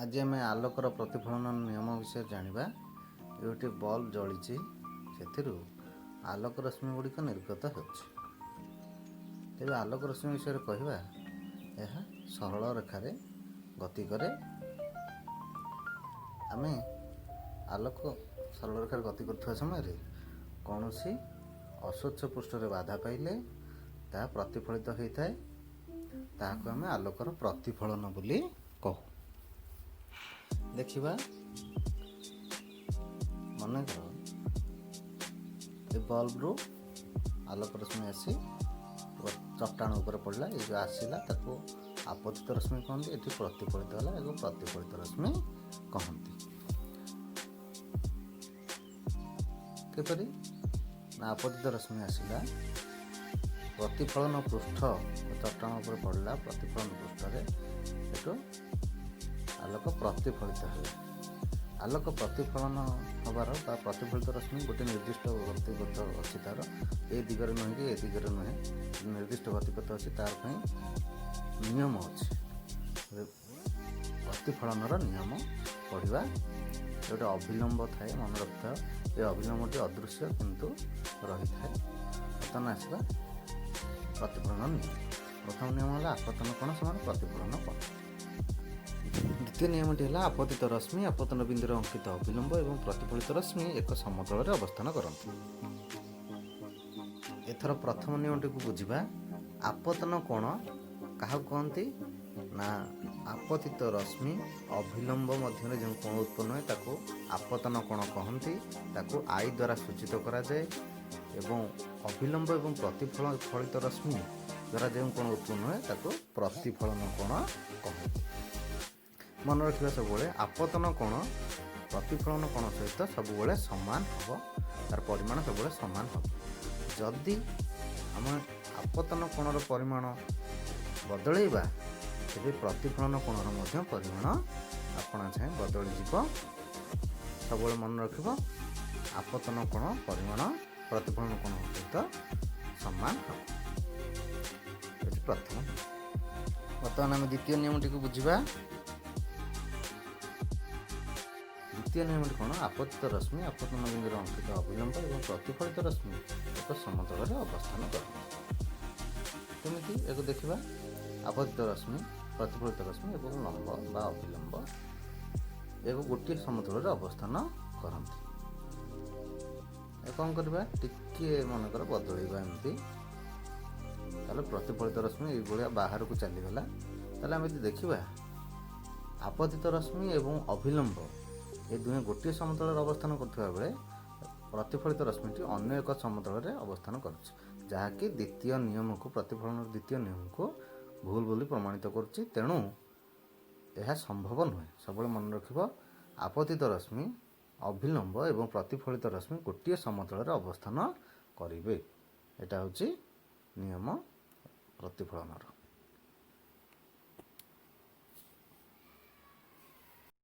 आज आम आलोकर प्रतिफलन नियम विषय जाना। ये बल्ब जली से आलोक रश्मि गुड़िक निर्गत हो। तेज आलोक रश्मि विषय कहवा यह सरल रेखार गति करे। आम आलोक सरल रेखार गति कर समय कौन सी अस्वच्छ पृष्ठ बाधा पाइले ता प्रतिफलित होता है। ताकू आम आलोकर प्रतिफलन बोली कहू। देखिबा मन कर ये बल्ब रू आलोक रश्मि आसी चट्टाण उपर पड़ला। ये जो आसला ताको आपतित रश्मि कहते। ये प्रतिफलित है एक प्रतिफलित रश्मि कहते। किपरि आपतित रश्मि आसला प्रतिफलन पृष्ठ चट्टाण उपर पड़ला। प्रतिफलन पृष्ठ आलोक प्रतिफलित है। आलोक प्रतिफलन हबार प्रतिफलित रश्मि गोटे निर्दिष्ट गतिपथ अच्छी तार ए दिगरे नुहे कि ए दिगरे नुहे निर्दिष्ट गतिपथ अच्छी तार नियम अच्छे। प्रतिफलन नियम पढ़ा गोटे अभिलंब थाए मन रखता। ये अभिलंबटी अदृश्य किंतु रही है। बर्तमान आसवा प्रतिफलन नियम। प्रथम नियम है आपतन कोण समान प्रतिफलन कोण। द्वितीय नियमटी है आपतित रश्मि आपतन बिंदुर अंकित अभिलंब एवं प्रतिफलित रश्मि एक समतल में अवस्थान करती। एथर प्रथम नियमटी को बुझा। आपतन कोण क्या कहती ना आपतित रश्मि अभिलंब मध्य जो कोण उत्पन्न है ताको आपतन कोण कहती। ताको आई द्वारा सूचित करा जाए एवं अभिलंब एवं प्रतिफलित रश्मि द्वारा जो कोण उत्पन्न है ताको प्रतिफलन कोण कहती। मन रखा सब आपतन कोण प्रतिफलन कोण सहित सब सामान हम। तार परिमाण सब सामान हम। जदि आम आपतन कोणर परिमाण बदलैबा तेज प्रतिफलन कोणर परिमाण आपना चाहे बदल जीव। सब मन रख आपतन कोण परिमाण प्रतिफलन कोण सहित सामान हम। प्रथम बर्तमान आम द्वितीय नियमटी को बुझा। द्वितीय नियम कौन आपतित रश्मि आपतन बिंदुर अंकित अभिलंब एवं प्रतिफलित रश्मि एक समतल में अवस्थान करती। एक देखा आपतित रश्मि प्रतिफलित रश्मि एवं लंब बा अभिलंब एक गोटे समतल में अवस्थान करती। कौन करवा टिके मनकर बदलवा एमती प्रतिफलित रश्मि ये बाहर को चलीगला। आम देखा आपतित रश्मि एवं अभिलंब ये दुहे गोटे समतल अवस्थान करथिबा बेले प्रतिफलित रश्मिटी अन्य एक समतल में अवस्थान करुच्ची। जहाँकि द्वितीय नियम को प्रतिफलन द्वितीय नियम को भूल बोली प्रमाणित करुच्ची। तेणु यह संभव नुहे। सब मन रख आपतित रश्मि अभिलंब एवं प्रतिफलित रश्मि गोटे समतल में अवस्थान करेंगे। यहाँ हूँ नियम प्रतिफलन।